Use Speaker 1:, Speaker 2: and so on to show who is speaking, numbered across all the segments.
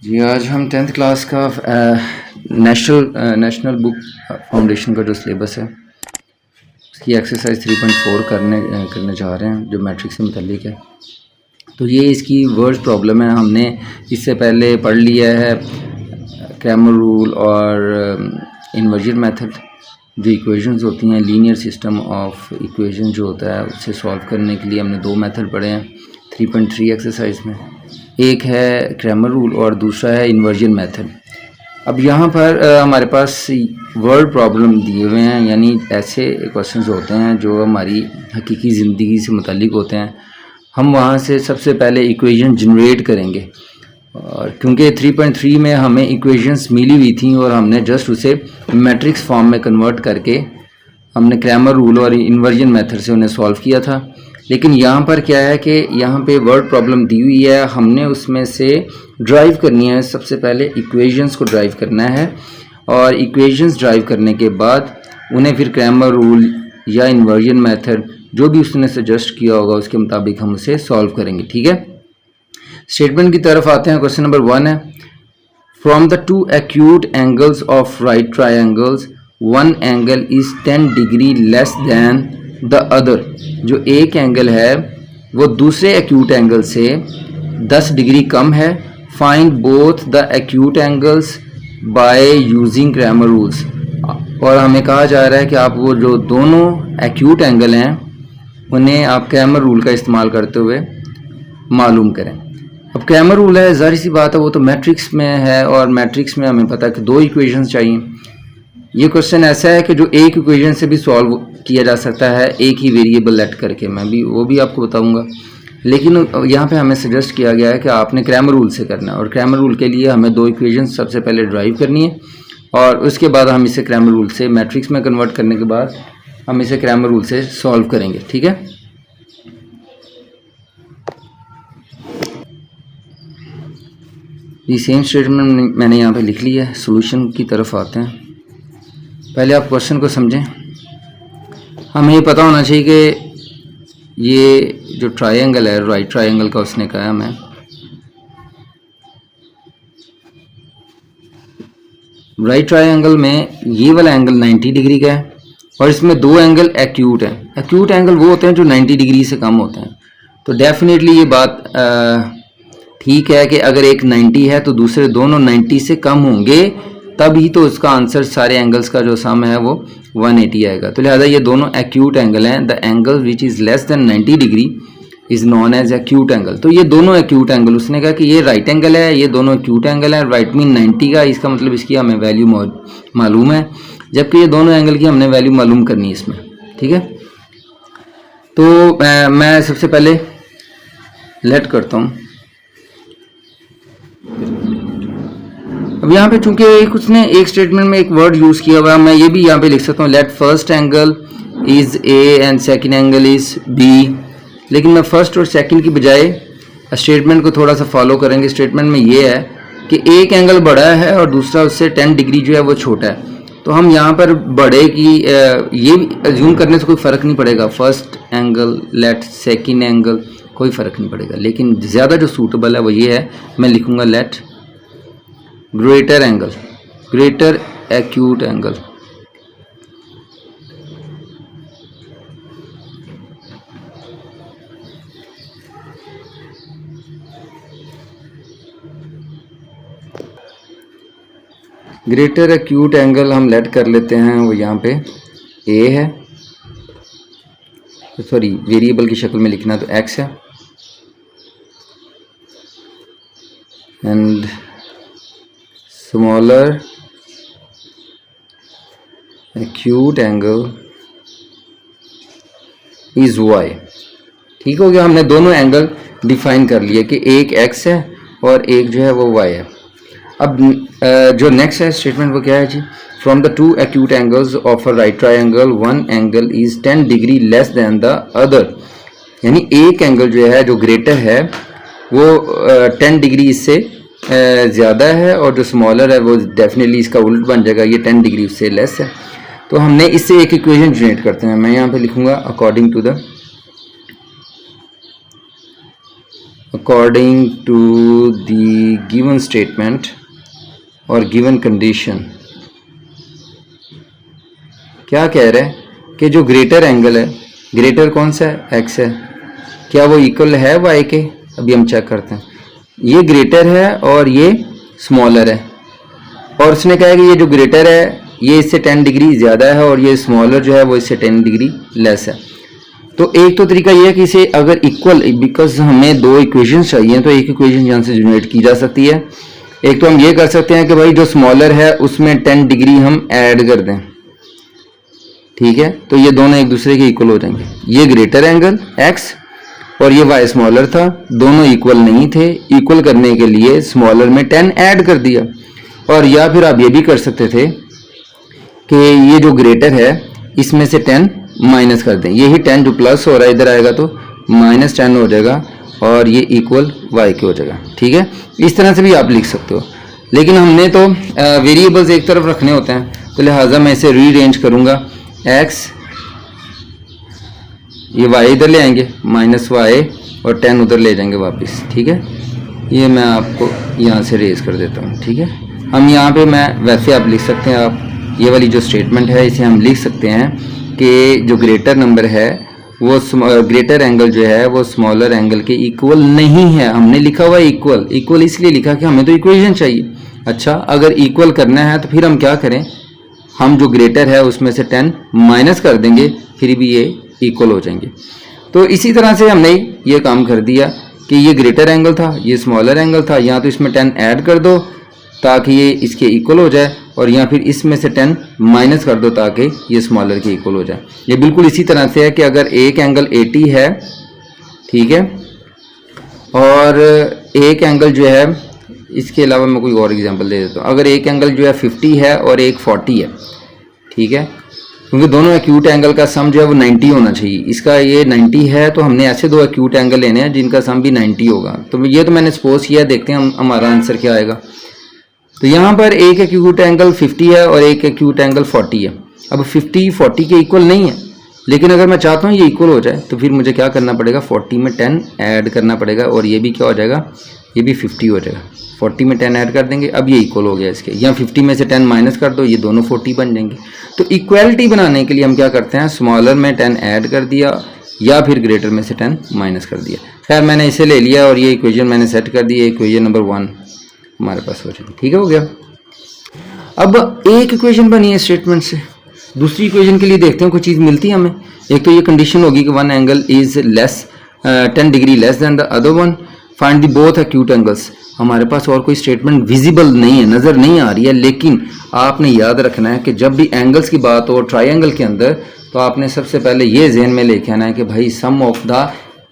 Speaker 1: जी आज हम 10th class का नेशनल बुक फाउंडेशन का जो सिलेबस है उसकी एक्सरसाइज 3.4 करने जा रहे हैं जो मैट्रिक्स से मुतल्लिक है। तो ये इसकी वर्ड प्रॉब्लम है। हमने इससे पहले पढ़ लिया है क्रैमर रूल और इन्वर्जन मेथड, जो इक्वेशंस होती हैं, लीनियर सिस्टम ऑफ इक्वेशन जो होता है उसे सॉल्व करने के लिए हमने दो मेथड पढ़े हैं 3.3 एक्सरसाइज में। एक है क्रैमर रूल और दूसरा है इन्वर्जन मेथड। अब यहाँ पर हमारे पास वर्ड प्रॉब्लम दिए हुए हैं, यानी ऐसे क्वेश्चंस होते हैं जो हमारी हकीकी ज़िंदगी से मुतल्लिक होते हैं। हम वहाँ से सबसे पहले इक्वेशन जनरेट करेंगे, और क्योंकि 3.3 में हमें इक्वेशंस मिली हुई थी और हमने जस्ट उसे मैट्रिक्स फॉर्म में कन्वर्ट करके हमने क्रैमर रूल और इन्वर्जन मेथड से उन्हें सॉल्व किया था। लेकिन यहाँ पर क्या है कि यहाँ पे वर्ड प्रॉब्लम दी हुई है, हमने उसमें से ड्राइव करनी है। सबसे पहले इक्वेशंस को ड्राइव करना है और इक्वेशंस ड्राइव करने के बाद उन्हें फिर क्रैमर रूल या इन्वर्जन मेथड जो भी उसने सजेस्ट किया होगा उसके मुताबिक हम उसे सॉल्व करेंगे। ठीक है, स्टेटमेंट की तरफ आते हैं। क्वेश्चन नंबर 1 है, from the two acute angles of right triangles one angle is 10 degree less than the other. जो एक एंगल है वो दूसरे एक्यूट एंगल से 10 डिग्री कम है। Find both the acute angles by using Cramer rules. और हमें कहा जा रहा है कि आप वो जो दोनों एक्यूट एंगल हैं उन्हें आप क्रैमर रूल का इस्तेमाल करते हुए मालूम करें। अब क्रैमर रूल है, ज़ाहिर सी बात है, वो तो मैट्रिक्स में है और मैट्रिक्स में हमें पता है कि दो इक्वेशंस चाहिए। ये क्वेश्चन ऐसा है कि जो एक इक्वेशन से भी सॉल्व किया जा सकता है एक ही वेरिएबल लेट करके, मैं भी वो भी आपको बताऊंगा। लेकिन यहाँ पे हमें सजेस्ट किया गया है कि आपने क्रैमर रूल से करना है, और क्रैमर रूल के लिए हमें दो इक्वेशन सबसे पहले ड्राइव करनी है और उसके बाद हम इसे क्रैमर रूल से मैट्रिक्स में कन्वर्ट करने के बाद हम इसे क्रैमर रूल से सॉल्व करेंगे। ठीक है, ये सेम स्टेटमेंट मैंने यहाँ पे लिख ली है। सॉल्यूशन की तरफ आते हैं। पहले आप क्वेश्चन को समझें। हमें ये पता होना चाहिए कि ये जो ट्रायंगल है राइट ट्रायंगल का, उसने कहा हमें राइट ट्रायंगल में ये वाला एंगल 90 डिग्री का है और इसमें दो एंगल एक्यूट हैं। एक्यूट एंगल वो होते हैं जो 90 डिग्री से कम होते हैं। तो डेफिनेटली ये बात ठीक है कि अगर एक 90 है तो दूसरे दोनों 90 से कम होंगे, तभी तो उसका आंसर सारे एंगल्स का जो सम है वो 180 आएगा। तो लिहाजा ये दोनों एक्यूट एंगल हैं। The angle which is less than 90 degree is known as acute angle. तो ये दोनों एक्यूट एंगल, उसने कहा कि ये राइट एंगल है, ये दोनों एक्यूट एंगल है। राइट मीन 90 का, इसका मतलब इसकी हमें वैल्यू मालूम है, जबकि ये दोनों एंगल की हमने वैल्यू मालूम करनी है इसमें। ठीक है, तो मैं सबसे पहले लेट करता हूँ। अब यहाँ पे चूंकि कुछ ने एक स्टेटमेंट में एक वर्ड यूज़ किया हुआ है, मैं ये भी यहाँ पे लिख सकता हूँ, let first angle is A and second angle is B. लेकिन मैं फर्स्ट और सेकंड की बजाय स्टेटमेंट को थोड़ा सा फॉलो करेंगे। स्टेटमेंट में ये है कि एक एंगल बड़ा है और दूसरा उससे 10 डिग्री जो है वो छोटा है। तो हम यहाँ पर बड़े की ये अज्यूम करने से कोई फ़र्क नहीं पड़ेगा। First angle let second angle कोई फ़र्क नहीं पड़ेगा, लेकिन ज़्यादा जो सूटेबल है वो ये है, मैं लिखूँगा let greater angle, greater acute angle. Greater acute angle हम लेट कर लेते हैं, वो यहाँ पे ए है, सॉरी वेरिएबल की शक्ल में लिखना तो एक्स है, and smaller acute angle is Y. ठीक हो गया, हमने दोनों एंगल डिफाइन कर लिए कि एक एक्स है और एक जो है वो वाई है। अब जो नेक्स्ट है स्टेटमेंट वो क्या है जी, from the two acute angles of a right triangle one angle is 10 degree less than the other. यानी एक एंगल जो है जो ग्रेटर है वो 10 डिग्री इससे ज़्यादा है, और जो स्मॉलर है वो डेफिनेटली इसका उल्ट बन जाएगा, ये 10 डिग्री उससे लेस है। तो हमने इससे एक इक्वेशन जनरेट करते हैं। मैं यहाँ पे लिखूँगा according to the given statement और गिवन कंडीशन क्या कह रहे हैं कि जो ग्रेटर एंगल है, ग्रेटर कौन सा है, एक्स है, क्या वो इक्वल है वाई के? अभी हम चेक करते हैं। ये ग्रेटर है और ये स्मॉलर है, और उसने कहा कि ये जो ग्रेटर है ये इससे 10 डिग्री ज़्यादा है और ये स्मॉलर जो है वो इससे 10 डिग्री लेस है। तो एक तो तरीका ये है कि इसे अगर इक्वल, बिकॉज हमें दो इक्वेशन चाहिए तो एक इक्वेशन यहाँ से जनरेट की जा सकती है। एक तो हम ये कर सकते हैं कि भाई जो स्मॉलर है उसमें 10 डिग्री हम ऐड कर दें, ठीक है, तो ये दोनों एक दूसरे के इक्वल हो जाएंगे। ये ग्रेटर एंगल एक्स और ये वाई स्मॉलर था, दोनों इक्वल नहीं थे, इक्वल करने के लिए स्मॉलर में 10 ऐड कर दिया। और या फिर आप ये भी कर सकते थे कि ये जो ग्रेटर है इसमें से 10 माइनस कर दें, यही 10 जो प्लस हो रहा है इधर आएगा तो -10 हो जाएगा और ये इक्वल वाई के हो जाएगा, ठीक है। इस तरह से भी आप लिख सकते हो, लेकिन हमने तो वेरिएबल्स एक तरफ रखने होते हैं, तो लिहाजा मैं इसे रीअरेंज करूँगा। एक्स, ये वाई इधर ले आएंगे -y और 10 उधर ले जाएंगे वापस, ठीक है। ये मैं आपको यहाँ से रेज कर देता हूँ, ठीक है। हम यहाँ पे मैं वैसे आप लिख सकते हैं, आप ये वाली जो स्टेटमेंट है इसे हम लिख सकते हैं कि जो ग्रेटर नंबर है वो ग्रेटर एंगल जो है वो स्मॉलर एंगल के इक्वल नहीं है। हमने लिखा हुआ इक्वल, इक्वल इसलिए लिखा कि हमें तो इक्वेशन चाहिए। अच्छा, अगर इक्वल करना है तो फिर हम क्या करें, हम जो ग्रेटर है उसमें से 10 माइनस कर देंगे, फिर भी ये इक्वल हो जाएंगे। तो इसी तरह से हमने ये काम कर दिया कि ये ग्रेटर एंगल था, ये स्मॉलर एंगल था, या तो इसमें 10 ऐड कर दो ताकि ये इसके इक्वल हो जाए, और या फिर इसमें से 10 माइनस कर दो ताकि ये स्मॉलर के इक्वल हो जाए। ये बिल्कुल इसी तरह से है कि अगर एक एंगल 80 है, ठीक है, और एक एंगल जो है, इसके अलावा मैं कोई और एग्जांपल दे देता हूँ। अगर एक एंगल जो है 50 है और एक 40 है, ठीक है, क्योंकि दोनों एक्यूट एंगल का सम जो है वो 90 होना चाहिए। इसका ये 90 है तो हमने ऐसे दो एक्यूट एंगल लेने हैं जिनका सम भी 90 होगा। तो ये तो मैंने सपोज किया, देखते हैं हमारा आंसर क्या आएगा। तो यहाँ पर एक एक्यूट एंगल 50 है और एक एक्यूट एंगल 40 है। अब 50 40 के इक्वल नहीं है, लेकिन अगर मैं चाहता हूँ ये इक्वल हो जाए तो फिर मुझे क्या करना पड़ेगा, 40 में 10 ऐड करना पड़ेगा, और ये भी क्या हो जाएगा, ये भी 50 हो जाएगा। 40 में 10 ऐड कर देंगे, अब ये इक्वल हो गया इसके, या 50 में से 10 माइनस कर दो, ये दोनों 40 बन जाएंगे। तो इक्वलिटी बनाने के लिए हम क्या करते हैं, स्मॉलर में 10 ऐड कर दिया या फिर ग्रेटर में से 10 माइनस कर दिया। खैर मैंने इसे ले लिया और ये इक्वेशन मैंने सेट कर दी, इक्वेशन नंबर 1 हमारे पास हो जाएगी, ठीक है, हो गया। अब एक इक्वेशन बनी है स्टेटमेंट से, दूसरी इक्वेशन के लिए देखते हैं कोई चीज़ मिलती है हमें। एक तो ये कंडीशन होगी कि one angle is less 10 degree less than the other one, find the both acute angles. हमारे पास और कोई स्टेटमेंट विजिबल नहीं है, नज़र नहीं आ रही है, लेकिन आपने याद रखना है कि जब भी एंगल्स की बात हो ट्राइंगल के अंदर, तो आपने सबसे पहले ये ज़हन में लेके आना है कि भाई sum of the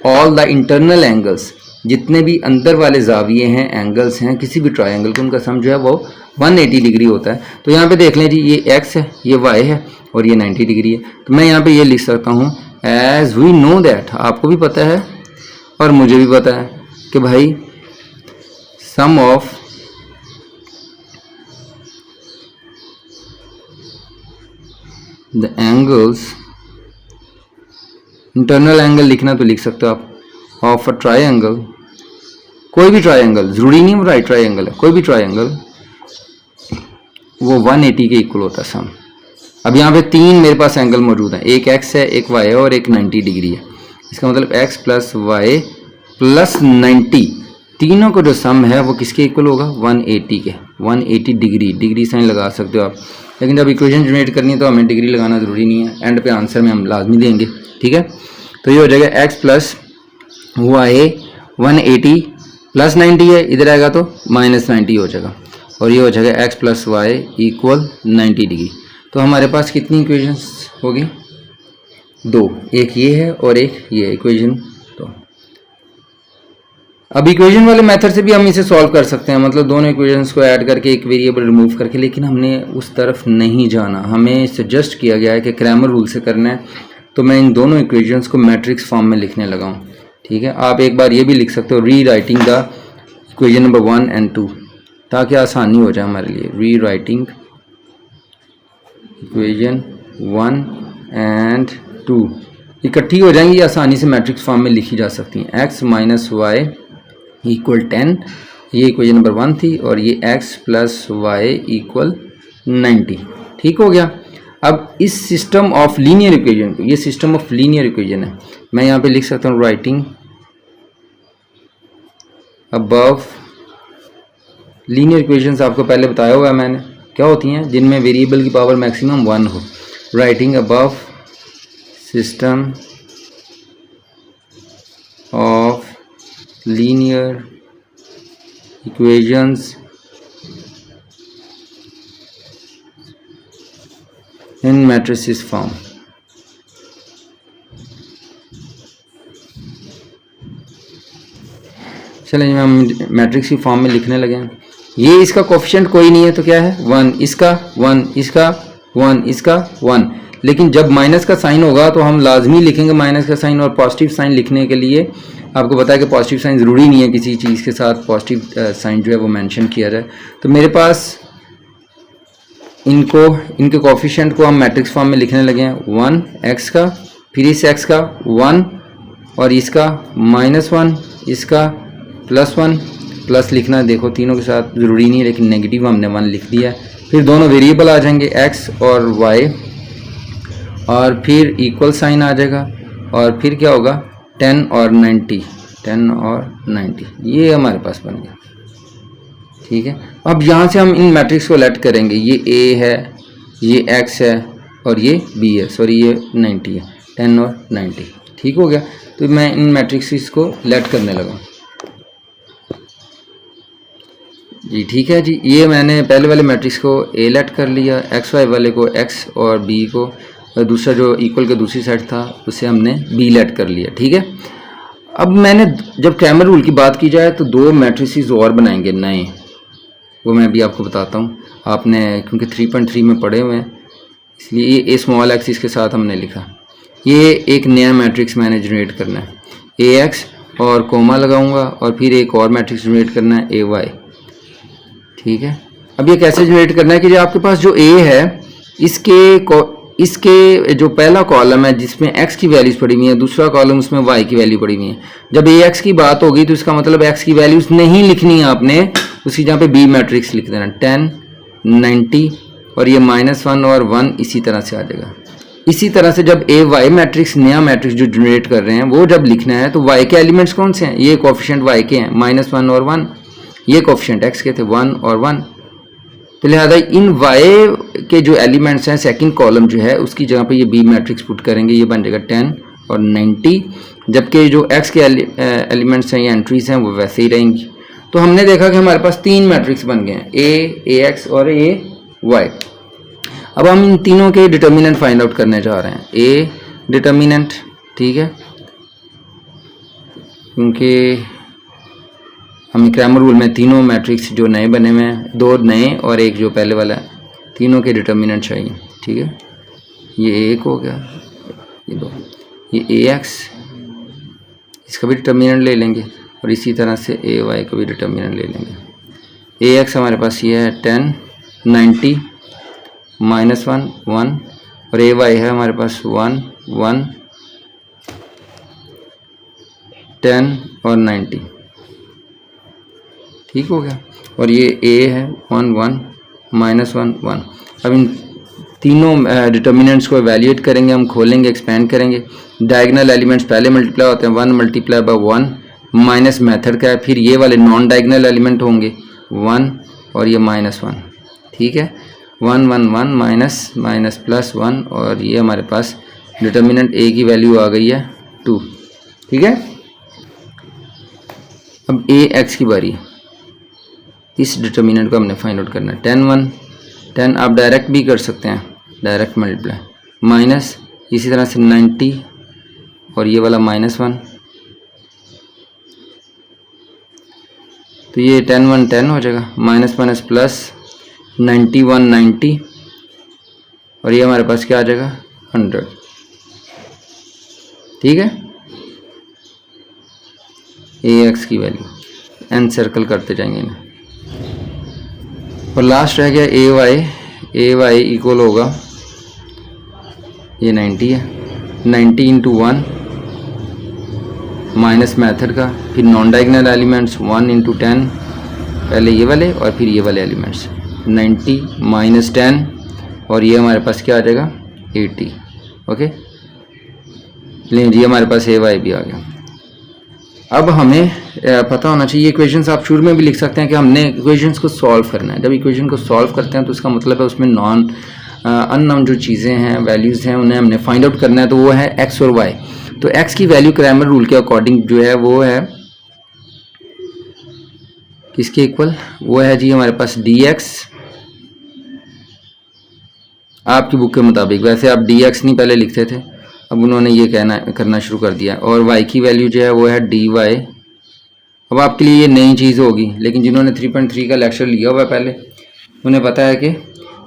Speaker 1: all the internal angles, जितने भी अंदर वाले जाविये हैं, एंगल्स हैं किसी भी ट्राइंगल के, उनका सम जो है वो 180 डिग्री होता है। तो यहाँ पे देख लें जी, ये एक्स है, ये वाई है और ये 90 डिग्री है। तो मैं यहाँ पे ये लिख सकता हूँ एज वी नो दैट, आपको भी पता है और मुझे भी पता है कि भाई sum of the angles, internal angle लिखना तो लिख सकते हो आप, ऑफ अ ट्राइंगल, कोई भी ट्राइंगल, जरूरी नहीं वो राइट ट्राइंगल है, कोई भी ट्राइंगल, वो 180 के इक्वल होता है सम। अब यहाँ पे 3 मेरे पास एंगल मौजूद हैं, एक एक्स है, एक वाई है और एक 90 डिग्री है। इसका मतलब एक्स प्लस वाई प्लस 90, तीनों को जो सम है वो किसके इक्वल होगा, 180 के। 180 डिग्री, डिग्री साइन लगा सकते हो आप, लेकिन जब इक्वेशन जनरेट करनी है तो हमें डिग्री लगाना ज़रूरी नहीं है, एंड पे आंसर में हम लाजमी देंगे, ठीक है। तो ये हो जाएगा एक्स प्लस वाई 180 प्लस 90 है, इधर आएगा तो -90 हो जाएगा, और ये हो जाएगा X plus Y equal 90 degree. तो हमारे पास कितनी इक्वेशंस होगी, 2, एक ये है और एक ये इक्वेशन। तो अब इक्वेशन वाले मेथड से भी हम इसे सॉल्व कर सकते हैं, मतलब दोनों इक्वेशंस को ऐड करके एक वेरिएबल रिमूव करके, लेकिन हमने उस तरफ नहीं जाना, हमें सजेस्ट किया गया है कि क्रैमर रूल से करना है। तो मैं इन दोनों इक्वेशंस को मैट्रिक्स फॉर्म में लिखने लगा हूँ, ठीक है। आप एक बार ये भी लिख सकते हो, री writing the equation number 1 and 2, ताकि आसानी हो जाए हमारे लिए। री राइटिंग इक्वेशन 1 and 2 इकट्ठी हो जाएंगी, आसानी से मैट्रिक्स फॉर्म में लिखी जा सकती हैं। एक्स माइनस वाई इक्वल 10, ये इक्वेशन नंबर 1 थी, और ये x प्लस वाई इक्वल 90। ठीक हो गया। अब इस सिस्टम ऑफ लीनियर इक्वेशन को, ये सिस्टम ऑफ लीनियर इक्वेशन है, मैं यहाँ पे लिख सकता हूँ राइटिंग अबव लीनियर इक्वेशंस। आपको पहले बताया हुआ है मैंने, क्या होती हैं, जिनमें वेरिएबल की पावर मैक्सिमम 1 हो। Writing above system of linear equations in matrices form. चलें हम मैट्रिक्स की फॉर्म में लिखने लगे हैं। ये इसका कोफिशिएंट कोई नहीं है तो क्या है 1, इसका 1, इसका 1, इसका 1। लेकिन जब माइनस का साइन होगा तो हम लाजमी लिखेंगे माइनस का साइन, और पॉजिटिव साइन लिखने के लिए आपको पता है कि पॉजिटिव साइन ज़रूरी नहीं है किसी चीज़ के साथ पॉजिटिव साइन जो है वो मेंशन किया जाए। तो मेरे पास इनके कोफिशिएंट को हम मैट्रिक्स फॉर्म में लिखने लगे हैं। 1 x का, फिर इस x का 1 और इसका -1, इसका +1, प्लस लिखना देखो तीनों के साथ ज़रूरी नहीं है, लेकिन नेगेटिव हमने 1 लिख दिया है। फिर दोनों वेरिएबल आ जाएंगे x और y, और फिर इक्वल साइन आ जाएगा, और फिर क्या होगा 10 और 90, 10 और 90, ये हमारे पास बन गया। ठीक है, अब यहाँ से हम इन मैट्रिक्स को लेट करेंगे। ये a है, ये x है, और ये b है, सॉरी ये 90 है, 10 और 90। ठीक हो गया। तो मैं इन मैट्रिक्स को लेट करने लगा जी। ठीक है जी, ये मैंने पहले वाले मैट्रिक्स को a लेट कर लिया, x y वाले को x और b को, और दूसरा जो इक्वल के दूसरी साइड था उसे हमने b लेट कर लिया। ठीक है, अब मैंने जब क्रैमर रूल की बात की जाए तो 2 मैट्रिसेस और बनाएंगे नए, वो मैं भी आपको बताता हूँ। आपने क्योंकि 3.3 में पढ़े हुए हैं इसलिए ये a स्मॉल x इसके साथ हमने लिखा। ये एक नया मैट्रिक्स मैंने जनरेट करना है, ax और कोमा लगाऊंगा, और फिर एक और मैट्रिक्स जनरेट करना है ay। ठीक है, अब ये कैसे जनरेट करना है कि जो आपके पास जो a है इसके जो पहला कॉलम है जिसमें x की वैल्यूज़ पड़ी हुई है, दूसरा कॉलम उसमें y की वैल्यू पड़ी हुई है। जब ax की बात होगी तो इसका मतलब x की वैल्यूज़ नहीं लिखनी है आपने, उसकी जहाँ पे b मैट्रिक्स लिख देना 10, 90, और ये -1 और 1 इसी तरह से आ जाएगा। इसी तरह से जब ay मैट्रिक्स, नया मैट्रिक्स जो जनरेट कर रहे हैं वो जब लिखना है तो y के एलिमेंट्स कौन से हैं, ये कोफिशिएंट y के हैं -1 और 1, ये कोफिशिएंट x के थे 1 और 1। तो लिहाजा इन y के जो एलिमेंट्स हैं सेकंड कॉलम जो है उसकी जगह पे ये b मैट्रिक्स पुट करेंगे, ये बन जाएगा 10 और 90, जबकि जो x के एलिमेंट्स हैं या एंट्रीज हैं वो वैसे ही रहेंगी। तो हमने देखा कि हमारे पास 3 मैट्रिक्स बन गए हैं, a, ax और ay। अब हम इन तीनों के डिटर्मिनेंट फाइंड आउट करने जा रहे हैं। a डिटर्मिनेंट, ठीक है, क्योंकि हमें क्रैमर रूल में तीनों मैट्रिक्स जो नए बने हुए हैं, 2 नए और एक जो पहले वाला है, तीनों के डिटर्मिनेंट चाहिए। ठीक है, ये एक हो गया, ये 2, ये ax इसका भी डिटर्मिनेंट ले लेंगे, और इसी तरह से ay का भी डिटर्मिनेंट ले लेंगे। ax हमारे पास ये है 10, 90, -1, 1, और ay है हमारे पास 1, 1, 10 और 90। ठीक हो गया, और ये a है 1, 1, -1, 1। अब इन तीनों डिटर्मिनेंट्स को एवेल्यूएट करेंगे, हम खोलेंगे, एक्सपेंड करेंगे। डायगोनल एलिमेंट्स पहले मल्टीप्लाई होते हैं, 1 मल्टीप्लाई बाय 1 माइनस मेथड का है, फिर ये वाले नॉन डायगोनल एलिमेंट होंगे 1 और ये -1। ठीक है, 1, 1, 1 माइनस माइनस +1, और ये हमारे पास डिटर्मिनेंट a की वैल्यू आ गई है 2। ठीक है, अब ax की बारी है, इस डिटर्मिनेंट को हमने फाइंड आउट करना है। 10, 1, 10 आप डायरेक्ट भी कर सकते हैं, डायरेक्ट मल्टीप्लाई, माइनस इसी तरह से 90 और ये वाला -1, तो ये 10, 1, 10 हो जाएगा, माइनस माइनस प्लस 91, 90, और ये हमारे पास क्या आ जाएगा 100। ठीक है, ax की वैल्यू n सर्कल करते जाएंगे इन्हें, और लास्ट रह गया ay इक्वल होगा, ये 90 है, 90 × 1 माइनस मेथड का, फिर नॉन डायगोनल एलिमेंट्स 1 इंटू 10, पहले ये वाले और फिर ये वाले एलिमेंट्स 90 माइनस 10 और ये हमारे पास क्या आ जाएगा 80। ओके, लेकिन ये हमारे पास ए वाई भी आ गया। अब हमें पता होना चाहिए, इक्वेशंस आप शुरू में भी लिख सकते हैं कि हमने इक्वेशंस को सॉल्व करना है। जब इक्वेशन को सॉल्व करते हैं तो उसका मतलब है उसमें नॉन अननोन जो चीज़ें हैं, वैल्यूज़ हैं, उन्हें हमने फाइंड आउट करना है। तो वो है एक्स और वाई। तो एक्स की वैल्यू क्रैमर रूल के अकॉर्डिंग जो है वो है किसके इक्वल, वो है जी हमारे पास डी एक्स, आपकी बुक के मुताबिक। वैसे आप डी एक्स नहीं पहले लिखते थे, अब उन्होंने ये करना शुरू कर दिया। और y की वैल्यू जो है वो है dy। अब आपके लिए ये नई चीज़ होगी, लेकिन जिन्होंने 3.3 का लेक्चर लिया हुआ है पहले, उन्हें पता है कि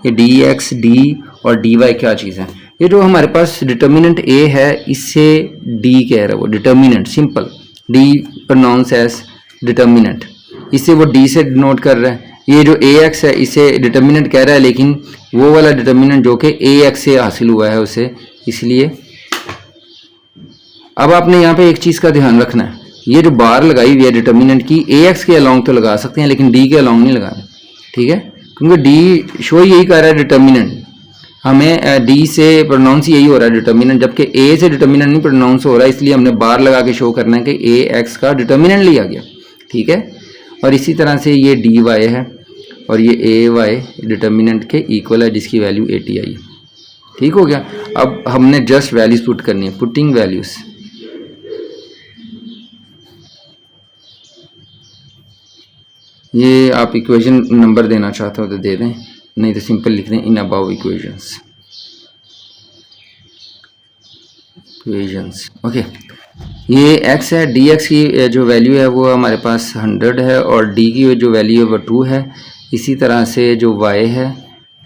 Speaker 1: ये dx d और dy क्या चीज़ है। ये जो हमारे पास डिटर्मिनेंट a है, इससे d कह रहा है वो, determinant simple, d pronounce as determinant, इससे वो d से डिनोट कर रहा है। ये जो ax है इसे डिटर्मिनेंट कह रहा है, लेकिन वो वाला डिटर्मिनेंट जो कि ax से हासिल हुआ है उसे, इसलिए अब आपने यहाँ पे एक चीज़ का ध्यान रखना है, ये जो बार लगाई हुई है डिटर्मिनेंट की, ax के अलोंग तो लगा सकते हैं लेकिन d के अलोंग नहीं लगाना, ठीक है, क्योंकि d शो यही कर रहा है डिटर्मिनेंट, हमें d से प्रोनाउंस यही हो रहा है डिटर्मिनेंट, जबकि a से डिटर्मिनेंट नहीं प्रोनाउंस हो रहा है, इसलिए हमने बार लगा के शो करना है कि ax का डिटर्मिनेंट लिया गया, ठीक है। और इसी तरह से ये dy है और ये ay डिटर्मिनेंट के इक्वल है, जिसकी वैल्यू 80 आई, ठीक हो गया। अब हमने जस्ट वैल्यूज पुट करनी है, पुटिंग वैल्यूज। ये आप इक्वेशन नंबर देना चाहते हो तो दे दें, नहीं तो सिंपल लिख दें इन अबव इक्वेशंस। ओके, ये x है, dx की जो वैल्यू है वो हमारे पास 100 है और d की जो वैल्यू है वो 2 है। इसी तरह से जो y है,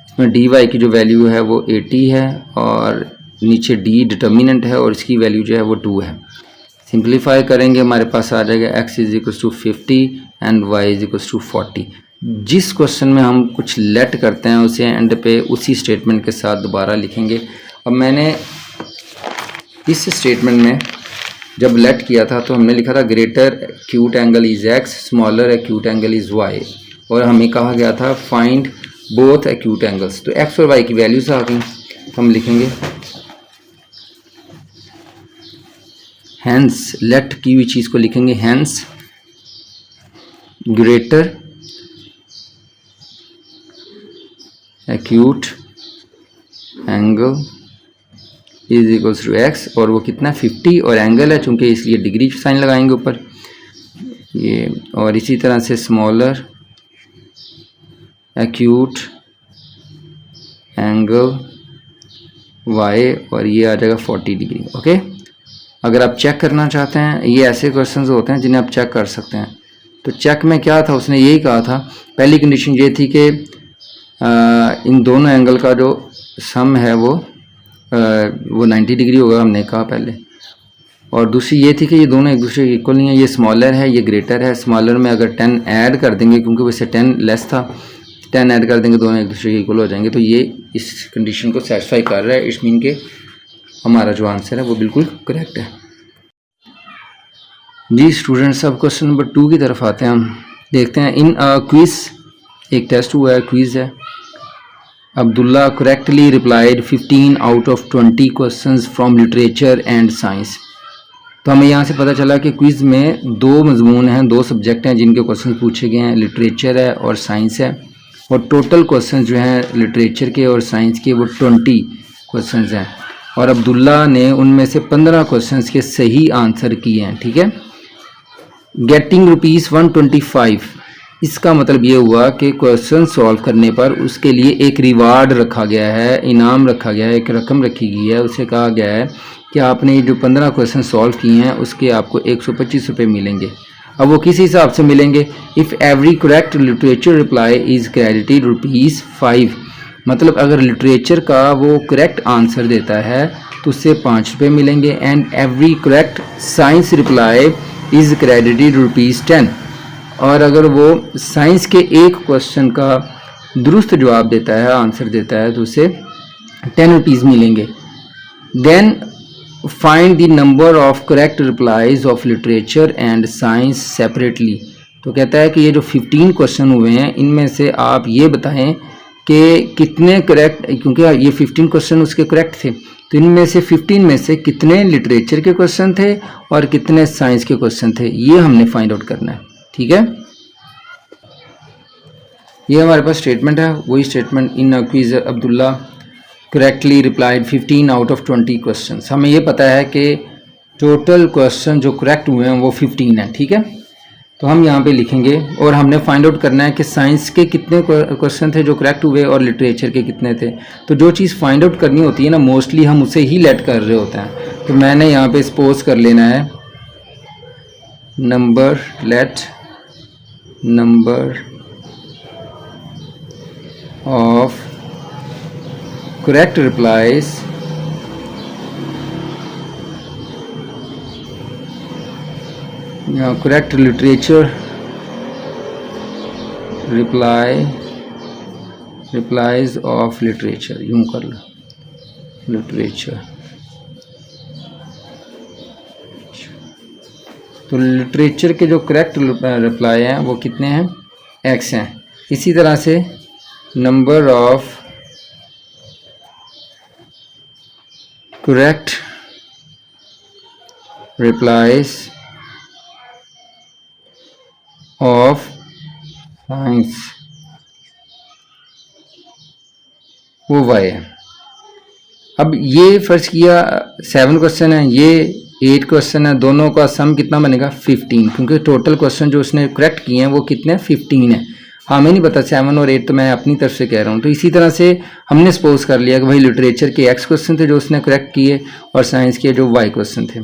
Speaker 1: इसमें dy की जो वैल्यू है वो 80 है और नीचे d डिटर्मिनेंट है और इसकी वैल्यू जो है वो 2 है। सिंप्लीफाई करेंगे हमारे पास आ जाएगा x is equal to 50 and y is equal to 40। जिस क्वेश्चन में हम कुछ लेट करते हैं उसे एंड पे उसी स्टेटमेंट के साथ दोबारा लिखेंगे। अब मैंने इस स्टेटमेंट में जब लेट किया था तो हमने लिखा था greater acute angle is x, smaller acute angle is y, और हमें कहा गया था फाइंड बोथ एक्यूट एंगल्स। तो x और y की वैल्यूज आ गई, हम लिखेंगे हैंस, लेट की हुई चीज़ को लिखेंगे hence greater acute angle is equals to X, और वो कितना 50 और एंगल है चूंकि इसलिए डिग्री साइन लगाएंगे ऊपर ये, और इसी तरह से स्मॉलर एक्यूट एंगल वाई और ये आ जाएगा 40 डिग्री। ओके, अगर आप चेक करना चाहते हैं, ये ऐसे क्वेश्चंस होते हैं जिन्हें आप चेक कर सकते हैं। तो चेक में क्या था, उसने यही कहा था, पहली कंडीशन ये थी कि इन दोनों एंगल का जो सम है वो 90 डिग्री होगा, हमने कहा पहले। और दूसरी ये थी कि ये दोनों एक दूसरे के इक्वल नहीं है, ये स्मॉलर है ये ग्रेटर है। स्मॉलर में अगर 10 ऐड कर देंगे, क्योंकि वैसे 10 लेस था, 10 ऐड कर देंगे दोनों एक दूसरे के इक्वल हो जाएंगे। तो ये इस कंडीशन को सेटिस्फाई कर रहा है, इट मीन के हमारा जो आंसर है वो बिल्कुल करेक्ट है। जी स्टूडेंट्स, अब क्वेश्चन नंबर 2 की तरफ आते हैं। हम देखते हैं इन क्विज, एक टेस्ट हुआ है, क्विज है। Abdullah correctly replied 15 out of 20 questions from literature and science. तो हमें यहाँ से पता चला कि क्विज में 2 मजमून हैं, 2 सब्जेक्ट हैं जिनके क्वेश्चन पूछे गए हैं, लिटरेचर है और साइंस है। और टोटल क्वेश्चन जो हैं लिटरेचर के और साइंस के वो 20 क्वेश्चन हैं, और अब्दुल्ला ने उनमें से 15 क्वेश्चन के सही आंसर किए हैं, ठीक है। गेटिंग ₹125, इसका मतलब ये हुआ कि क्वेश्चन सॉल्व करने पर उसके लिए एक रिवार्ड रखा गया है, इनाम रखा गया है, एक रकम रखी गई है। उसे कहा गया है कि आपने जो 15 क्वेश्चन सॉल्व किए हैं उसके आपको 125 रुपये मिलेंगे। अब वो किस हिसाब से मिलेंगे, if every correct literature reply is credited ₹5, मतलब अगर लिटरेचर का वो करेक्ट आंसर देता है तो उससे 5 रुपये मिलेंगे। And every correct science reply is credited ₹10, और अगर वो साइंस के एक क्वेश्चन का दुरुस्त जवाब देता है, आंसर देता है, तो उसे 10 रुपीज़ मिलेंगे। Then find the number of correct replies of literature and science separately. तो कहता है कि ये जो 15 क्वेश्चन हुए हैं इनमें से आप ये बताएं कि कितने करेक्ट, क्योंकि ये 15 क्वेश्चन उसके करेक्ट थे, तो इनमें से 15 में से कितने लिटरेचर के क्वेश्चन थे और कितने साइंस के क्वेश्चन थे, ये हमने फाइंड आउट करना है। ठीक है, ये हमारे पास स्टेटमेंट है, वही statement in quiz Abdullah correctly replied 15 out of 20 question. हमें ये पता है कि टोटल क्वेश्चन जो करेक्ट हुए हैं वो 15 है। ठीक है, तो हम यहाँ पे लिखेंगे और हमने फाइंड आउट करना है कि साइंस के कितने क्वेश्चन थे जो करेक्ट हुए और लिटरेचर के कितने थे। तो जो चीज़ फाइंड आउट करनी होती है ना, मोस्टली हम उसे ही लेट कर रहे होते हैं। तो मैंने यहाँ पे सपोज कर लेना है number, let number of correct replies correct literature replies of literature, यूं कर लो, लिटरेचर। तो लिटरेचर के जो करेक्ट रिप्लाई हैं वो कितने हैं, x हैं। इसी तरह से number of correct replies of science वो y है। अब ये फर्ज किया 7 क्वेश्चन है, ये 8 क्वेश्चन है, दोनों का सम कितना बनेगा 15, क्योंकि टोटल क्वेश्चन जो उसने करेक्ट किए हैं वो कितने 15 है। हमें नहीं पता 7 और 8, तो मैं अपनी तरफ से कह रहा हूँ। तो इसी तरह से हमने सपोज कर लिया कि भाई लिटरेचर के x क्वेश्चन थे जो उसने करेक्ट किए और साइंस के जो y क्वेश्चन थे।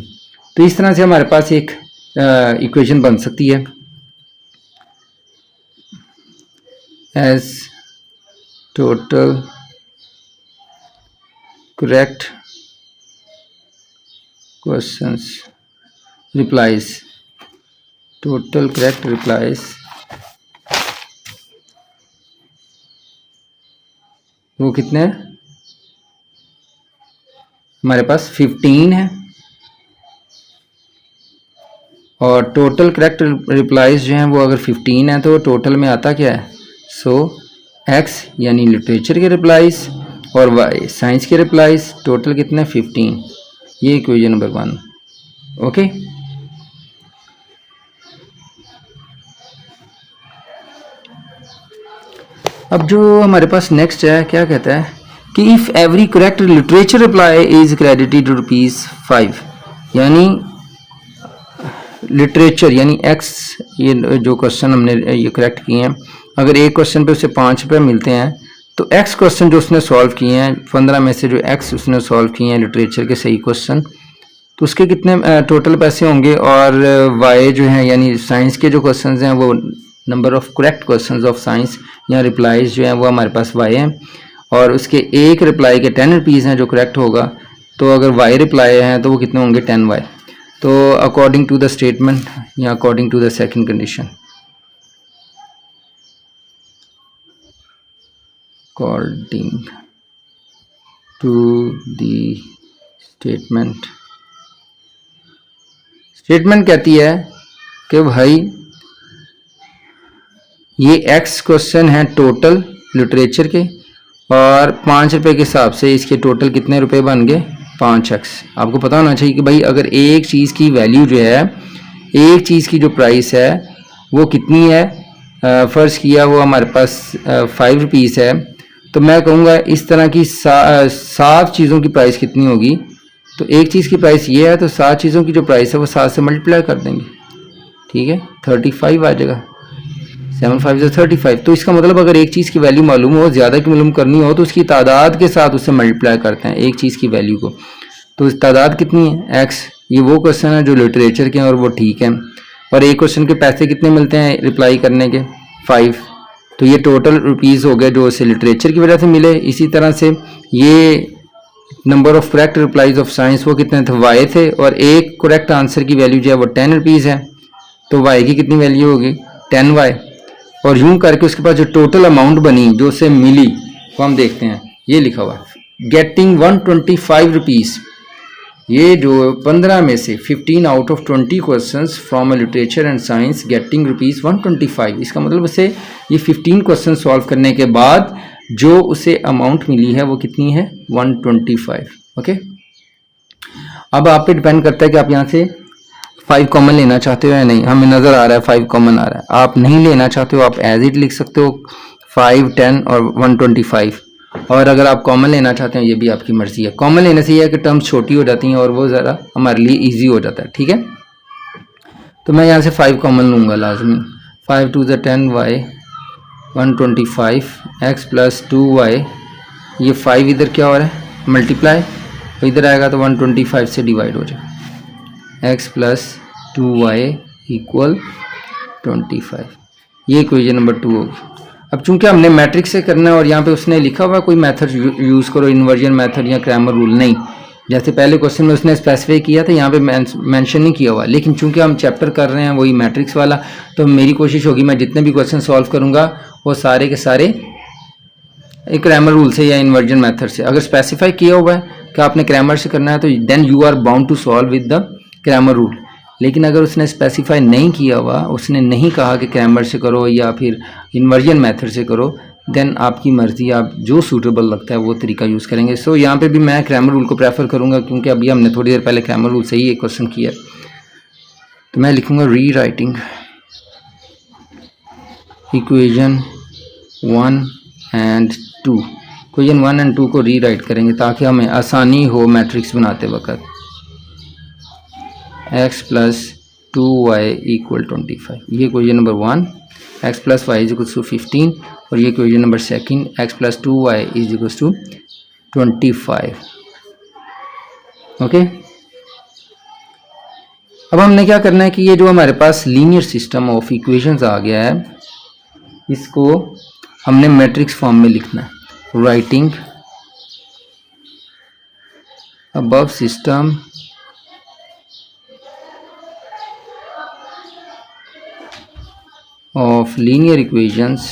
Speaker 1: तो इस तरह से हमारे पास एक इक्वेशन बन सकती है, as total correct questions replies, total correct replies वो कितने हैं, हमारे पास 15 है, और टोटल करेक्ट रिप्लाईज जो हैं वो अगर 15 है तो टोटल में आता क्या है, सो x यानी लिटरेचर के रिप्लाईज और y साइंस के रिप्लाईज, टोटल कितने 15। ये इक्वेशन नंबर 1। ओके, अब जो हमारे पास नेक्स्ट है, क्या कहता है कि if every correct literature reply is credited ₹5, यानी लिटरेचर यानी x, ये जो क्वेश्चन हमने ये करेक्ट किए हैं, अगर एक क्वेश्चन पे उसे ₹5 मिलते हैं तो x क्वेश्चन जो उसने सॉल्व किए हैं 15 में से जो x उसने सॉल्व किए हैं लिटरेचर के सही क्वेश्चन, तो उसके कितने टोटल पैसे होंगे, और y जो है यानी साइंस के जो क्वेश्चन हैं वो number of correct questions of science या रिप्लाईज जो हैं वो हमारे पास y हैं, और उसके एक रिप्लाई के 10 रुपीज़ हैं जो करेक्ट होगा। तो अगर y रिप्लाई हैं तो वो कितने होंगे 10y। तो अकॉर्डिंग टू द स्टेटमेंट या according to the second condition, according to the statement कहती है कि भाई ये x क्वेश्चन है टोटल लिटरेचर के, और ₹5 के हिसाब से इसके टोटल कितने रुपए बन गए 5x। आपको पता होना चाहिए कि भाई अगर एक चीज़ की वैल्यू जो है, एक चीज़ की जो प्राइस है वो कितनी है, फ़र्ज किया वो हमारे पास 5 रुपीज़ है, तो मैं कहूँगा इस तरह की 7 चीज़ों की प्राइस कितनी होगी। तो एक चीज़ की प्राइस ये है तो 7 चीज़ों की जो प्राइस है वो 7 से मल्टीप्लाई कर देंगे, ठीक है, 35 आ जाएगा, 7 5 से 35। तो इसका मतलब अगर एक चीज़ की वैल्यू मालूम हो, ज़्यादा की मालूम करनी हो, तो उसकी तादाद के साथ उससे मल्टीप्लाई करते हैं एक चीज़ की वैल्यू को। तो तादाद कितनी है x, ये वो क्वेश्चन है जो लिटरेचर के हैं और वो ठीक है, और एक क्वेश्चन के पैसे कितने मिलते हैं रिप्लाई करने के 5, तो ये टोटल रुपीज़ हो गए जो उसे लिटरेचर की वजह से मिले। इसी तरह से ये number of correct replies of science वो कितने थे y थे, और एक करेक्ट आंसर की वैल्यू जो है वो 10 रुपीज़ है, तो y की कितनी वैल्यू होगी 10y, और यूं करके उसके पास जो टोटल अमाउंट बनी जो उसे मिली वो हम देखते हैं। ये लिखा हुआ है गेटिंग 125 रुपीज़, ये जो 15 में से 15 out of 20 questions from literature and science getting ₹125, इसका मतलब उसे ये 15 क्वेश्चन सॉल्व करने के बाद जो उसे अमाउंट मिली है वो कितनी है 125। ओके, अब आप पे डिपेंड करता है कि आप यहाँ से 5 कॉमन लेना चाहते हो या नहीं। हमें नज़र आ रहा है 5 कॉमन आ रहा है। आप नहीं लेना चाहते हो आप एज इट लिख सकते हो 5, 10 और 125। और अगर आप कॉमन लेना चाहते हैं ये भी आपकी मर्जी है। कॉमन लेने से ये है कि टर्म्स छोटी हो जाती हैं और वो ज़रा हमारे लिए ईजी हो जाता है। ठीक है, तो मैं यहाँ से 5 कॉमन लूँगा लाजमी। 5 2 10 y 125 x प्लस 2y, ये 5 इधर क्या हो रहा है मल्टीप्लाई, तो इधर आएगा तो 125 से डिवाइड हो जाए x प्लस 2y इक्वल 25। ये इक्वेशन नंबर 2 होगी। अब चूंकि हमने मैट्रिक्स से करना है और यहाँ पे उसने लिखा हुआ कोई मेथड यूज़ करो, इन्वर्जन मेथड या क्रैमर रूल, नहीं। जैसे पहले क्वेश्चन में उसने स्पेसिफाई किया था, यहाँ पे मेंशन नहीं किया हुआ। लेकिन चूंकि हम चैप्टर कर रहे हैं वही मैट्रिक्स वाला, तो मेरी कोशिश होगी मैं जितने भी क्वेश्चन सॉल्व करूँगा वो सारे के सारे एक क्रैमर रूल से या इन्वर्जन मेथड से। अगर स्पेसिफाई किया हुआ है कि आपने क्रैमर से करना है तो then you are bound to solve with the Cramer rule. लेकिन अगर उसने स्पेसिफाई नहीं किया हुआ, उसने नहीं कहा कि क्रैमर से करो या फिर इन्वर्जन मेथड से करो, देन आपकी मर्ज़ी, आप जो सूटेबल लगता है वो तरीका यूज़ करेंगे। सो यहाँ पे भी मैं क्रैमर रूल को प्रेफर करूँगा क्योंकि अभी हमने थोड़ी देर पहले क्रैमर रूल से ही एक क्वेश्चन किया। तो मैं लिखूँगा री writing equation 1 and 2। Equation 1 and 2 को री राइट करेंगे ताकि हमें आसानी हो मैट्रिक्स बनाते वक्त। x प्लस 2y इक्वल 25, ये equation number 1। x plus Y is equal to 15 और ये equation number 2, x plus 2y is equal to 25। Okay, अब हमने क्या करना है कि ये जो हमारे पास लीनियर सिस्टम ऑफ इक्वेशंस आ गया है, इसको हमने मैट्रिक्स फॉर्म में लिखना है। Writing above system of linear equations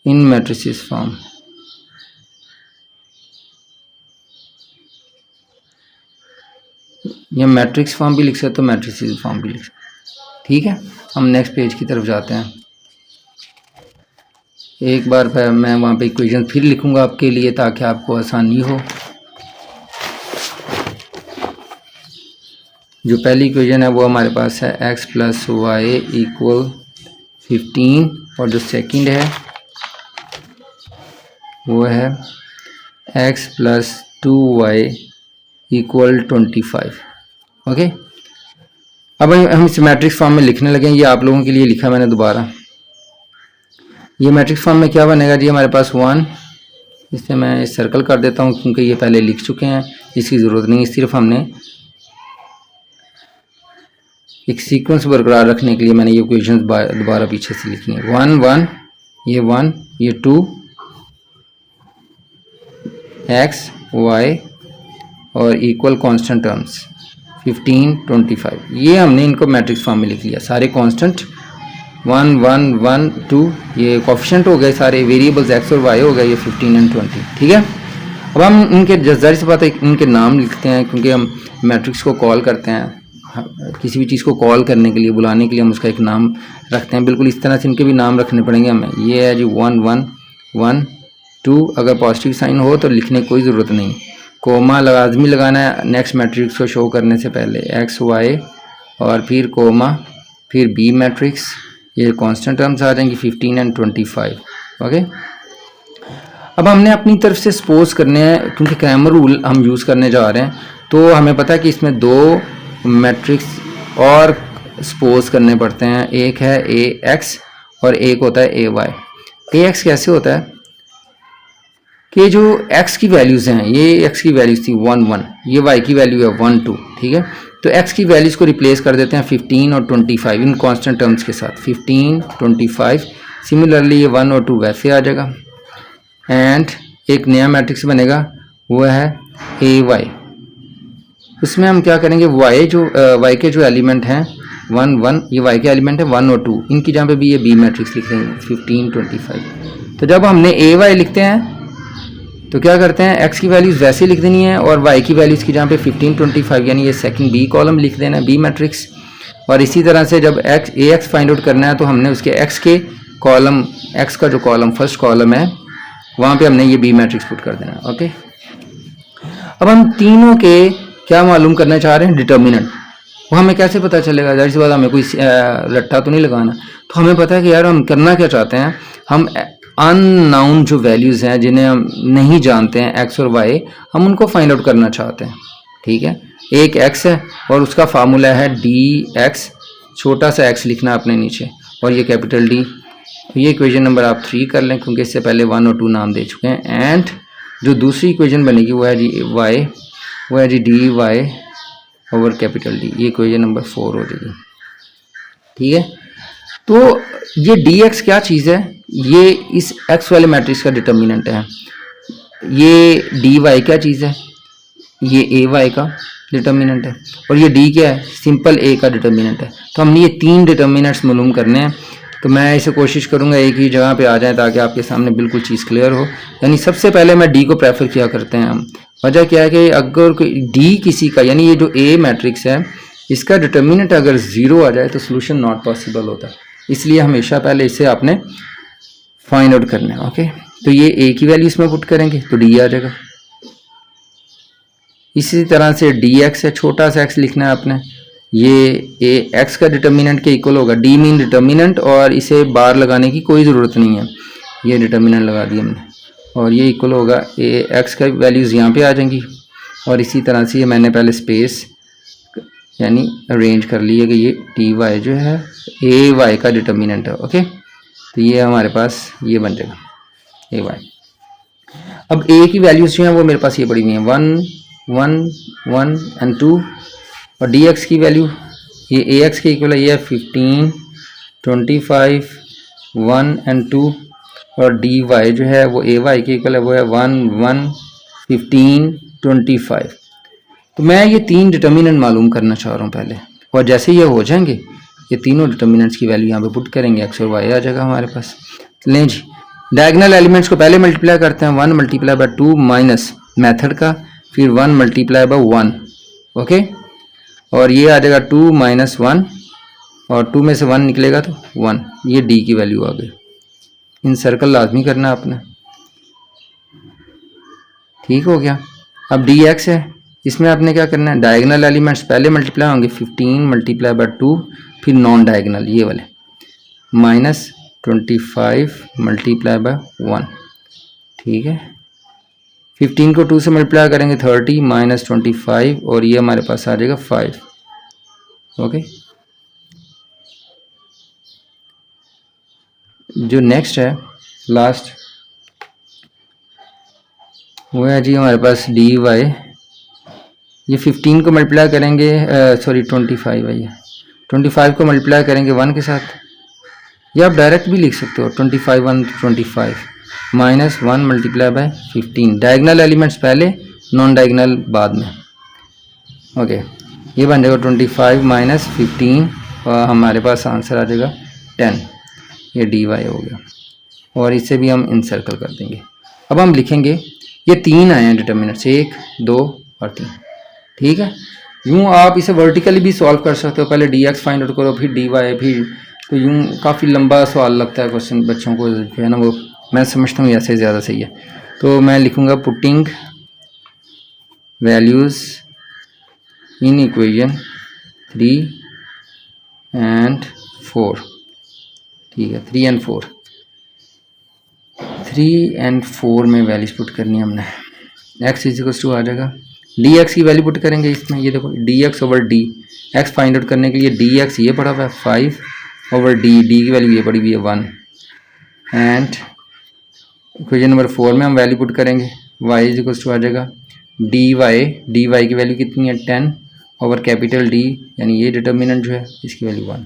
Speaker 1: in matrices form। या मैट्रिक्स फॉर्म भी लिख सकते हो, मैट्रिसेस फॉर्म भी लिख सकते। ठीक है, हम नेक्स्ट पेज की तरफ जाते हैं। एक बार मैं वहाँ पे इक्वेशन फिर लिखूंगा आपके लिए ताकि आपको आसानी हो। जो पहली इक्वेशन है वो हमारे पास है x प्लस वाई इक्वल 15 और जो सेकंड है वो है x plus 2y equal 25। Okay, अब हम इस मैट्रिक्स फॉर्म में लिखने लगे। ये आप लोगों के लिए लिखा मैंने दोबारा। ये मैट्रिक्स फॉर्म में क्या बनेगा जी, हमारे पास 1, इसे मैं सर्कल कर देता हूँ क्योंकि ये पहले लिख चुके हैं, इसकी ज़रूरत नहीं। सिर्फ हमने एक सीक्वेंस बरकरार रखने के लिए मैंने ये इक्वेशंस दोबारा पीछे से लिखी है। 1 1, ये 1, ये 2, x y और इक्वल कांस्टेंट टर्म्स 15 25। ये हमने इनको मैट्रिक्स फॉर्म में लिख लिया, सारे कांस्टेंट 1 1 1 2, ये कोफिशिएंट हो गए, सारे वेरिएबल्स x और y हो गए, ये 15 एंड 20। ठीक है, अब हम इनके जाहिर सी बात है इनके नाम लिखते हैं क्योंकि हम मैट्रिक्स को कॉल करते हैं। किसी भी चीज़ को कॉल करने के लिए, बुलाने के लिए हम उसका एक नाम रखते हैं। बिल्कुल इस तरह से इनके भी नाम रखने पड़ेंगे हमें। ये है जी 1 1 1 2, अगर पॉजिटिव साइन हो तो लिखने की कोई ज़रूरत नहीं, कोमा लाजमी लगाना है नेक्स्ट मैट्रिक्स को शो करने से पहले, x y और फिर कोमा, फिर b मैट्रिक्स। ये कांस्टेंट टर्म्स आ जाएंगी 15 एंड 25। ओके, अब हमने अपनी तरफ से सपोज करने हैं क्योंकि क्रैमर रूल हम यूज़ करने जा रहे हैं, तो हमें पता है कि इसमें 2 मैट्रिक्स और सपोज करने पड़ते हैं। एक है ax और एक होता है ay। ax कैसे होता है कि जो x की वैल्यूज़ हैं, ये x की वैल्यूज़ थी 1 1, ये y की वैल्यू है 1 2। ठीक है, तो x की वैल्यूज़ को रिप्लेस कर देते हैं 15 और 25 इन कांस्टेंट टर्म्स के साथ, 15 25। सिमिलरली ये 1 और 2 वैसे आ जाएगा एंड एक नया मैट्रिक्स बनेगा, वो है ay। उसमें हम क्या करेंगे, y के जो एलिमेंट हैं 1 1, ये y के एलिमेंट है 1 और 2, इनकी जहाँ पे भी ये b मैट्रिक्स लिख देंगे 15 25। तो जब हमने ay लिखते हैं तो क्या करते हैं, एक्स की वैल्यूज़ वैसे लिख देनी है और वाई की वैल्यूज़ की जहाँ पे 15, 25 यानी ये सेकंड बी कॉलम लिख देना है, बी मैट्रिक्स। और इसी तरह से जब एक्स ए एक्स फाइंड आउट करना है तो हमने उसके एक्स के कॉलम, एक्स का जो कॉलम फर्स्ट कॉलम है वहाँ पे हमने ये बी मैट्रिक्स पुट कर देना है। ओके, अब हम तीनों के क्या मालूम करना चाह रहे हैं, डिटर्मिनेंट। वो हमें कैसे पता चलेगा, जाहिर सी बात हमें कोई रट्टा तो नहीं लगाना। तो हमें पता है कि यार हम करना क्या चाहते हैं, हम अननाउन जो वैल्यूज़ हैं जिन्हें हम नहीं जानते हैं एक्स और वाई, हम उनको फाइंड आउट करना चाहते हैं। ठीक है, एक एक्स है और उसका फार्मूला है डी एक्स, छोटा सा एक्स लिखना आपने नीचे और ये कैपिटल डी। ये इक्वेशन नंबर आप 3 कर लें क्योंकि इससे पहले 1 और 2 नाम दे चुके हैं। एंड जो दूसरी इक्वेशन बनेगी वो है जी वाई, वो है G D Y over capital D. ये इक्वेशन नंबर 4 हो जाएगी। ठीक है, तो ये डी एक्स क्या चीज़ है, ये इस एक्स वाले मैट्रिक्स का डिटर्मिनेंट है। ये डी वाई क्या चीज़ है, ये ए वाई का डिटर्मिनेंट है। और ये डी क्या है, सिंपल ए का डिटर्मिनेंट है। तो हमने ये 3 डिटर्मिनेंट्स मालूम करने हैं। तो मैं इसे कोशिश करूंगा एक ही जगह पे आ जाए ताकि आपके सामने बिल्कुल चीज़ क्लियर हो। यानी सबसे पहले मैं डी को प्रेफर किया करते हैं हम। वजह क्या है कि अगर कोई डी किसी का, यानी ये जो ए मैट्रिक्स है इसका डिटर्मिनेंट अगर 0 आ जाए तो सोल्यूशन नॉट पॉसिबल होता है। इसलिए हमेशा पहले इसे आपने फाइंड आउट करना है। ओके, तो ये ए की वैल्यू इसमें पुट करेंगे तो डी आ जाएगा। इसी तरह से डी एक्स है, छोटा सा एक्स लिखना है आपने, ये ए एक्स का डिटर्मिनेंट के इक्वल होगा। डी मीन डिटर्मिनेंट और इसे बार लगाने की कोई ज़रूरत नहीं है, ये डिटर्मिनेंट लगा दिया हमने। और ये इक्वल होगा ए एक्स का वैल्यूज़ यहाँ पे आ जाएंगी। और इसी तरह से ये मैंने पहले स्पेस यानी अरेंज कर लिया कि ये टी वाई जो है ए वाई का डिटर्मिनेंट है। ओके, तो ये हमारे पास ये बन जाएगा ए वाई। अब ए की वैल्यूज़ जो हैं वो मेरे पास ये पड़ी हुई हैं 1, 1, 1 एंड 2। और डी एक्स की वैल्यू ये ए एक्स के इक्वल है, ये है 15, 25, 1 एंड 2। और डी वाई जो है वो ए वाई के इक्वल है, वो है 1, 1, 15, 25। तो मैं ये 3 डिटर्मिनेंट मालूम करना चाह रहा हूँ पहले। और जैसे ये हो जाएंगे ये तीनों डिटर्मिनेंट्स की वैल्यू यहाँ पे पुट करेंगे, एक्स और वाई आ जाएगा हमारे पास। लें जी, डायगोनल एलिमेंट्स को पहले मल्टीप्लाई करते हैं, 1 मल्टीप्लाई बाय 2 माइनस मेथड का, फिर 1 मल्टीप्लाई बाय 1। ओके, और ये आ जाएगा 2 माइनस 1 और 2 में से 1 निकलेगा तो 1। ये डी की वैल्यू आ गई। इन सर्कल लाजमी करना आपने। ठीक हो गया। अब डी एक्स है, इसमें आपने क्या करना है, डायगोनल एलिमेंट्स पहले मल्टीप्लाई होंगे, 15 मल्टीप्लाई बाय 2, फिर नॉन डायगोनल ये वाले माइनस 25 मल्टीप्लाई बाय 1। ठीक है, 15 को 2 से मल्टीप्लाई करेंगे 30 माइनस 25 और ये हमारे पास आ जाएगा 5। ओके, जो नेक्स्ट है लास्ट वो है जी हमारे पास डी वाई। ये 15 को मल्टीप्लाई करेंगे, सॉरी 25 है, ये 25 को मल्टीप्लाई करेंगे 1 के साथ, या आप डायरेक्ट भी लिख सकते हो 25 1 25 minus 1 multiply by 15। Diagonal elements पहले, नॉन डायगोनल बाद में। ओके, ये बन जाएगा 25 माइनस 15 और हमारे पास आंसर आ जाएगा 10। ये डी वाई हो गया और इसे भी हम इनसर्कल कर देंगे। अब हम लिखेंगे ये 3 आए हैं डिटर्मिनेंट्स, 1, 2 और 3। ठीक है, यूँ आप इसे वर्टिकली भी सॉल्व कर सकते हो, पहले डी एक्स फाइंड आउट करो फिर डी वाई, फिर तो यूँ काफ़ी लंबा सवाल लगता है क्वेश्चन बच्चों को जो है ना, वो मैं समझता हूँ ऐसे ज़्यादा सही है। तो मैं लिखूँगा putting values in equation 3 and 4। ठीक है, 3 एंड 4, 3 एंड 4 में वैल्यूज पुट करनी है हमने। एक्स इजिकल्स टू आ जाएगा, डी एक्स की वैल्यू पुट करेंगे इसमें। ये देखो D x over D x find out करने के लिए डी एक्स ये पड़ा हुआ है 5 ओवर डी, डी की वैल्यू ये पड़ी हुई है 1। एंड इक्वेशन नंबर 4 में हम वैल्यू पुट करेंगे, वाई इजिकल्स टू आ जाएगा डी वाई की वैल्यू कितनी है 10 ओवर कैपिटल डी, यानी ये डिटर्मिनेंट जो है इसकी वैल्यू 1।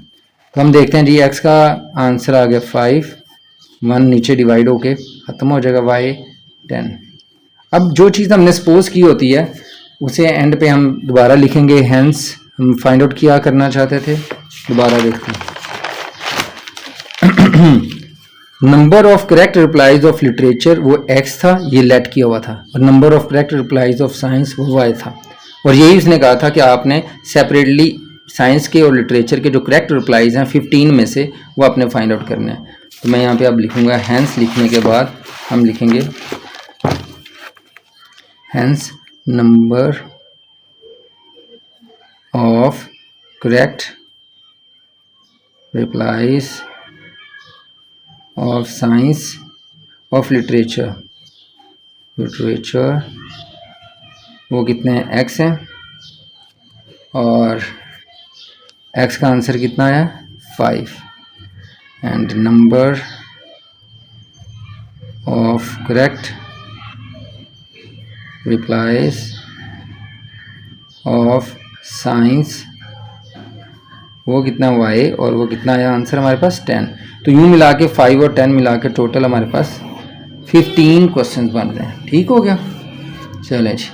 Speaker 1: तो हम देखते हैं जी एक्स का आंसर आ गया 5, 1 नीचे डिवाइड होके ख़त्म हो जाएगा, वाई 10। अब जो चीज़ हमने सपोज की होती है उसे एंड पे हम दोबारा लिखेंगे, हेंस हम फाइंड आउट क्या करना चाहते थे। दोबारा देखते हैं number of correct replies of literature वो x था, ये लेट किया हुआ था, और number of correct replies of science वो y था। और यही उसने कहा था कि आपने सेपरेटली साइंस के और लिटरेचर के जो करेक्ट रिप्लाईज हैं 15 में से वो आपने फाइंड आउट करने हैं। तो मैं यहाँ पे अब लिखूँगा हैंस, लिखने के बाद हम लिखेंगे hence number of correct replies of science of literature वो कितने हैं, x हैं, और x का आंसर कितना है 5, and number of correct replies of science वो कितना y, और वो कितना आया आंसर हमारे पास 10। तो यूँ मिला के 5 और 10 मिला के टोटल हमारे पास 15 क्वेश्चन बन रहे हैं। ठीक हो गया, चलें जी।